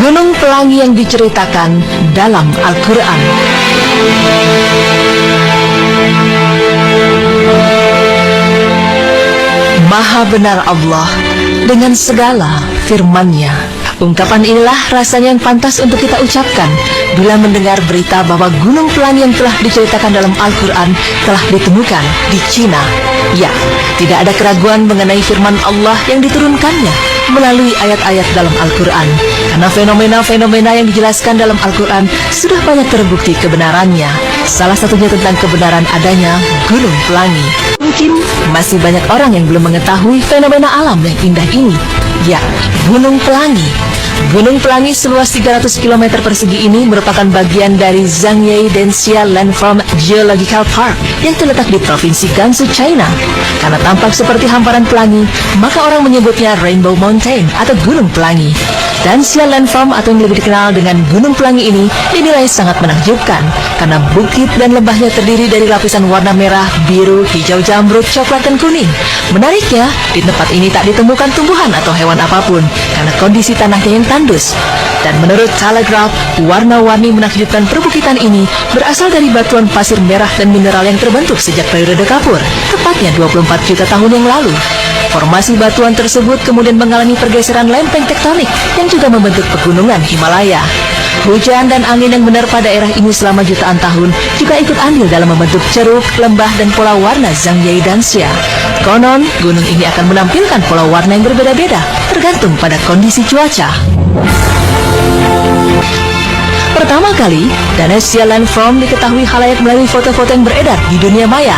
Gunung Pelangi yang diceritakan dalam Al-Quran. Maha benar Allah dengan segala firman-Nya. Ungkapan inilah rasanya yang pantas untuk kita ucapkan bila mendengar berita bahwa Gunung Pelangi yang telah diceritakan dalam Al-Quran telah ditemukan di Cina. Ya, tidak ada keraguan mengenai firman Allah yang diturunkannya melalui ayat-ayat dalam Al-Quran. Karena fenomena-fenomena yang dijelaskan dalam Al-Quran sudah banyak terbukti kebenarannya. Salah satunya tentang kebenaran adanya Gunung Pelangi. Mungkin masih banyak orang yang belum mengetahui fenomena alam yang indah ini. Ya, Gunung Pelangi. Gunung Pelangi seluas 300 km persegi ini merupakan bagian dari Zhangye Denxia Landform Geological Park yang terletak di Provinsi Gansu, China. Karena tampak seperti hamparan pelangi, maka orang menyebutnya Rainbow Mountain atau Gunung Pelangi. Denxia Landform atau yang lebih dikenal dengan Gunung Pelangi ini dinilai sangat menakjubkan karena bukit dan lembahnya terdiri dari lapisan warna merah, biru, hijau jamrud, coklat, dan kuning. Menariknya, di tempat ini tak ditemukan tumbuhan atau hewan apapun karena kondisi tanahnya yang tandus. Dan menurut Telegraph, warna-warni menakjubkan perbukitan ini berasal dari batuan pasir merah dan mineral yang terbentuk sejak periode Kapur, tepatnya 24 juta tahun yang lalu. Formasi batuan tersebut kemudian mengalami pergeseran lempeng tektonik yang juga membentuk pegunungan Himalaya. Hujan dan angin yang menerpa daerah ini selama jutaan tahun juga ikut andil dalam membentuk ceruk, lembah, dan pola warna Zhangye Denxia. Konon, gunung ini akan menampilkan pola warna yang berbeda-beda, tergantung pada kondisi cuaca. Pertama kali, Denxia Landform diketahui khalayak melalui foto-foto yang beredar di dunia maya.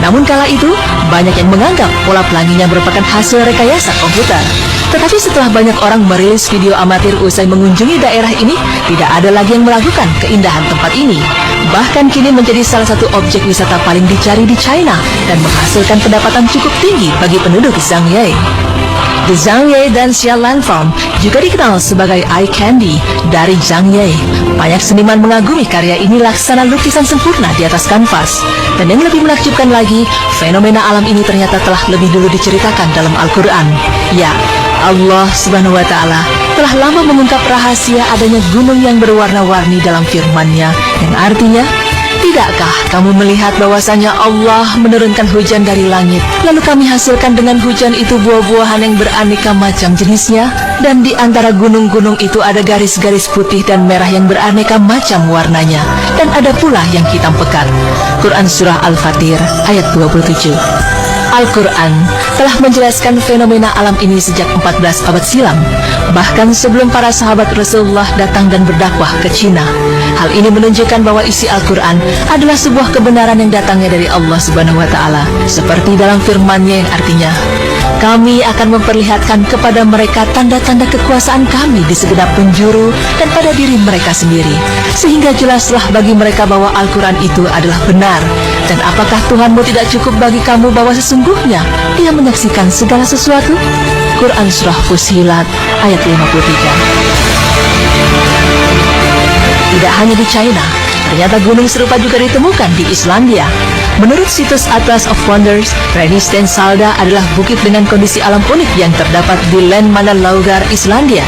Namun kala itu, banyak yang menganggap pola pelanginya merupakan hasil rekayasa komputer. Tetapi setelah banyak orang merilis video amatir usai mengunjungi daerah ini, tidak ada lagi yang meragukan keindahan tempat ini. Bahkan kini menjadi salah satu objek wisata paling dicari di China dan menghasilkan pendapatan cukup tinggi bagi penduduk Zhangye. The Zhangye Denxia Landform juga dikenal sebagai eye candy dari Zhangye. Banyak seniman mengagumi karya ini laksana lukisan sempurna di atas kanvas. Dan yang lebih menakjubkan lagi, fenomena alam ini ternyata telah lebih dulu diceritakan dalam Al-Quran. Ya, Allah Subhanahu wa Ta'ala telah lama mengungkap rahasia adanya gunung yang berwarna-warni dalam firman-Nya, yang artinya, tidakkah kamu melihat bahwasanya Allah menurunkan hujan dari langit, lalu kami hasilkan dengan hujan itu buah-buahan yang beraneka macam jenisnya, dan di antara gunung-gunung itu ada garis-garis putih dan merah yang beraneka macam warnanya, dan ada pula yang hitam pekat. Quran Surah Al-Fatir ayat 27. Al-Quran telah menjelaskan fenomena alam ini sejak 14 abad silam, bahkan sebelum para sahabat Rasulullah datang dan berdakwah ke Cina. Hal ini menunjukkan bahwa isi Al-Quran adalah sebuah kebenaran yang datangnya dari Allah Subhanahu wa Ta'ala, seperti dalam firman-Nya yang artinya, kami akan memperlihatkan kepada mereka tanda-tanda kekuasaan kami di segenap penjuru dan pada diri mereka sendiri, sehingga jelaslah bagi mereka bahwa Al-Quran itu adalah benar. Dan apakah Tuhanmu tidak cukup bagi kamu bahwa sesungguhnya Dia menyaksikan segala sesuatu? Quran Surah Fussilat ayat 53. Tidak hanya di China, ternyata gunung serupa juga ditemukan di Islandia. Menurut situs Atlas of Wonders, Brennisteinssalda adalah bukit dengan kondisi alam unik yang terdapat di Landmannalaugar, Islandia.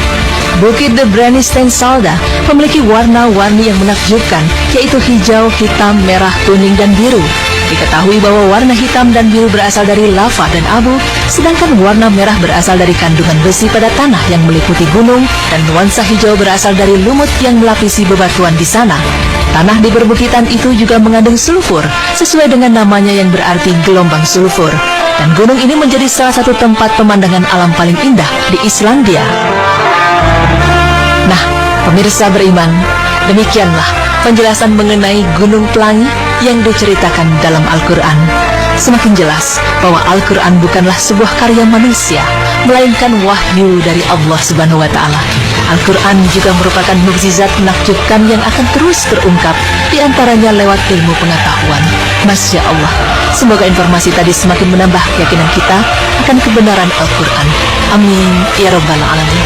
Bukit The Brennisteinssalda memiliki warna-warni yang menakjubkan, yaitu hijau, hitam, merah, kuning, dan biru. Diketahui bahwa warna hitam dan biru berasal dari lava dan abu, sedangkan warna merah berasal dari kandungan besi pada tanah yang meliputi gunung, dan nuansa hijau berasal dari lumut yang melapisi bebatuan di sana. Tanah di perbukitan itu juga mengandung sulfur, sesuai dengan namanya yang berarti gelombang sulfur. Dan gunung ini menjadi salah satu tempat pemandangan alam paling indah di Islandia. Nah, pemirsa beriman, demikianlah penjelasan mengenai Gunung Pelangi yang diceritakan dalam Al-Quran. Semakin jelas bahwa Al-Quran bukanlah sebuah karya manusia, melainkan wahyu dari Allah Subhanahu wa Ta'ala. Al-Quran juga merupakan mukjizat menakjubkan yang akan terus terungkap, di antaranya lewat ilmu pengetahuan. Masya Allah, semoga informasi tadi semakin menambah keyakinan kita akan kebenaran Al-Quran. Amin ya Rabbal Alamin.